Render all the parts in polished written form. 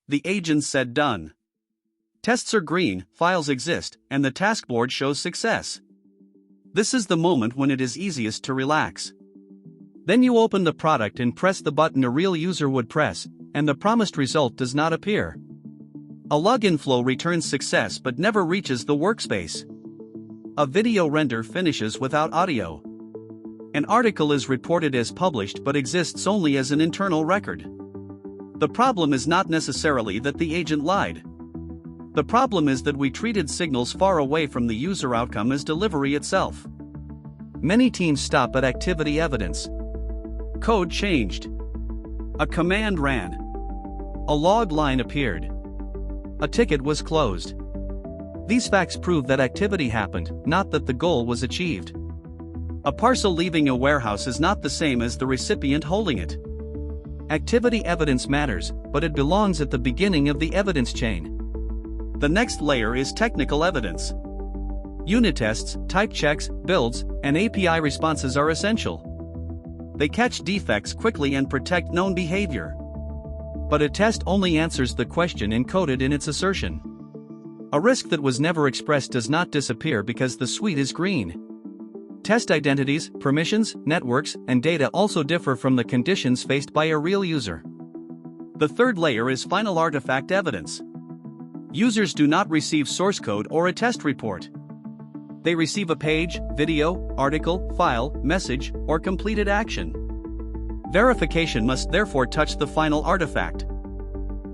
The agent said done. Tests are green, files exist, and the taskboard shows success. This is the moment when it is easiest to relax. Then you open the product and press the button a real user would press, and the promised result does not appear. A login flow returns success but never reaches the workspace. A video render finishes without audio. An article is reported as published but exists only as an internal record. The problem is not necessarily that the agent lied. The problem is that we treated signals far away from the user outcome as delivery itself. Many teams stop at activity evidence. Code changed. A command ran. A log line appeared. A ticket was closed. These facts prove that activity happened, not that the goal was achieved. A parcel leaving a warehouse is not the same as the recipient holding it. Activity evidence matters, but it belongs at the beginning of the evidence chain. The next layer is technical evidence. Unit tests, type checks, builds, and API responses are essential. They catch defects quickly and protect known behavior. But a test only answers the question encoded in its assertion. A risk that was never expressed does not disappear because the suite is green. Test identities, permissions, networks, and data also differ from the conditions faced by a real user. The third layer is final artifact evidence. Users do not receive source code or a test report. They receive a page, video, article, file, message, or completed action. Verification must therefore touch the final artifact.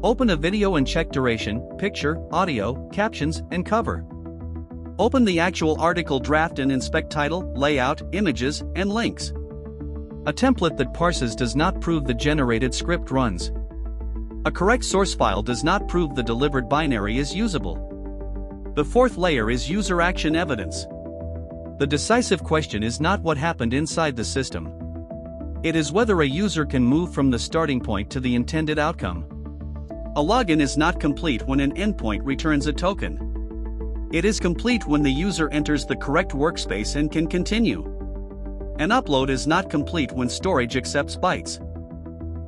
Open a video and check duration, picture, audio, captions, and cover. Open the actual article draft and inspect title, layout, images, and links. A template that parses does not prove the generated script runs. A correct source file does not prove the delivered binary is usable. The fourth layer is user action evidence. The decisive question is not what happened inside the system. It is whether a user can move from the starting point to the intended outcome. A login is not complete when an endpoint returns a token. It is complete when the user enters the correct workspace and can continue. An upload is not complete when storage accepts bytes.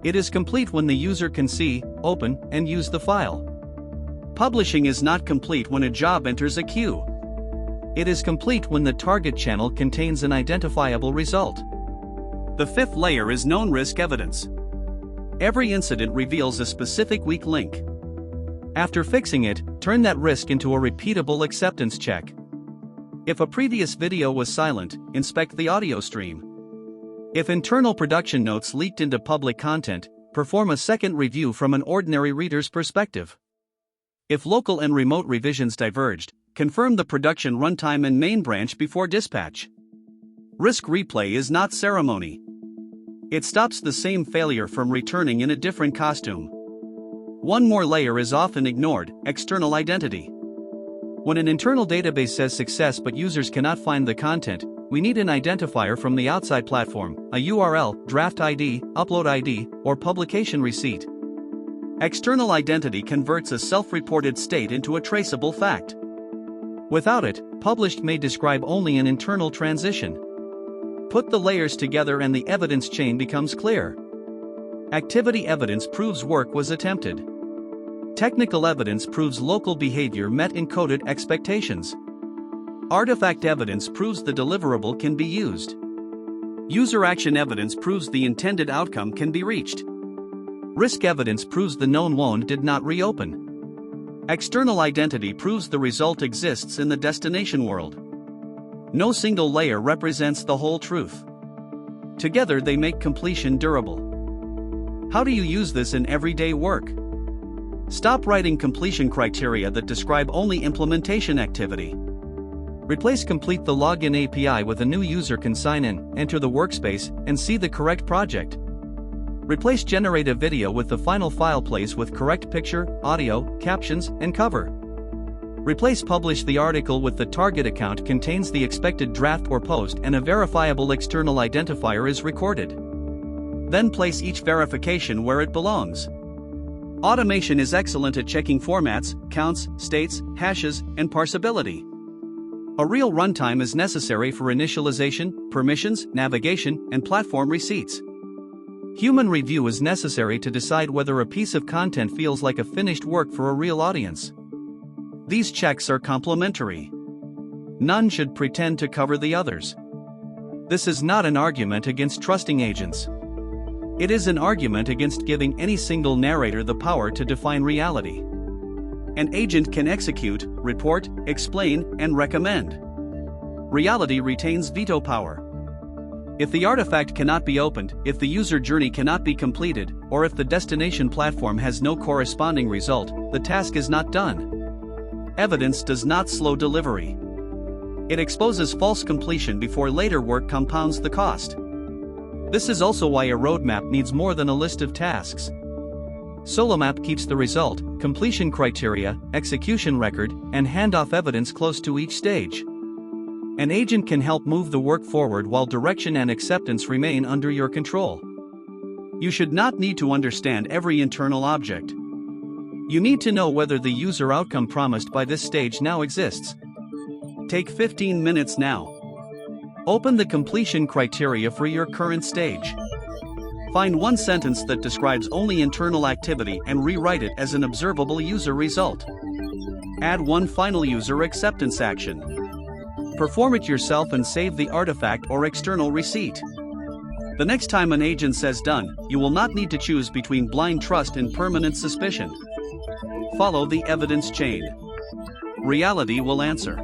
It is complete when the user can see, open, and use the file. Publishing is not complete when a job enters a queue. It is complete when the target channel contains an identifiable result. The fifth layer is known risk evidence. Every incident reveals a specific weak link. After fixing it, turn that risk into a repeatable acceptance check. If a previous video was silent, inspect the audio stream. If internal production notes leaked into public content, perform a second review from an ordinary reader's perspective. If local and remote revisions diverged, confirm the production runtime and main branch before dispatch. Risk replay is not ceremony. It stops the same failure from returning in a different costume. One more layer is often ignored: external identity. When an internal database says success but users cannot find the content, we need an identifier from the outside platform, a URL, draft ID, upload ID, or publication receipt. External identity converts a self-reported state into a traceable fact. Without it, published may describe only an internal transition. Put the layers together and the evidence chain becomes clear. Activity evidence proves work was attempted. Technical evidence proves local behavior met encoded expectations. Artifact evidence proves the deliverable can be used. User action evidence proves the intended outcome can be reached. Risk evidence proves the known loan did not reopen. External identity proves the result exists in the destination world. No single layer represents the whole truth. Together they make completion durable. How do you use this in everyday work? Stop writing completion criteria that describe only implementation activity. Replace complete the login API with a new user can sign in, enter the workspace, and see the correct project. Replace generate a video with the final file plays with correct picture, audio, captions, and cover. Replace publish the article with the target account contains the expected draft or post and a verifiable external identifier is recorded. Then place each verification where it belongs. Automation is excellent at checking formats, counts, states, hashes, and parsability. A real runtime is necessary for initialization, permissions, navigation, and platform receipts. Human review is necessary to decide whether a piece of content feels like a finished work for a real audience. These checks are complementary. None should pretend to cover the others. This is not an argument against trusting agents. It is an argument against giving any single narrator the power to define reality. An agent can execute, report, explain, and recommend. Reality retains veto power. If the artifact cannot be opened, if the user journey cannot be completed, or if the destination platform has no corresponding result, the task is not done. Evidence does not slow delivery. It exposes false completion before later work compounds the cost. This is also why a roadmap needs more than a list of tasks. Solomap keeps the result, completion criteria, execution record, and handoff evidence close to each stage. An agent can help move the work forward while direction and acceptance remain under your control. You should not need to understand every internal object. You need to know whether the user outcome promised by this stage now exists. Take 15 minutes now. Open the completion criteria for your current stage. Find one sentence that describes only internal activity and rewrite it as an observable user result. Add one final user acceptance action. Perform it yourself and save the artifact or external receipt. The next time an agent says done, you will not need to choose between blind trust and permanent suspicion. Follow the evidence chain. Reality will answer.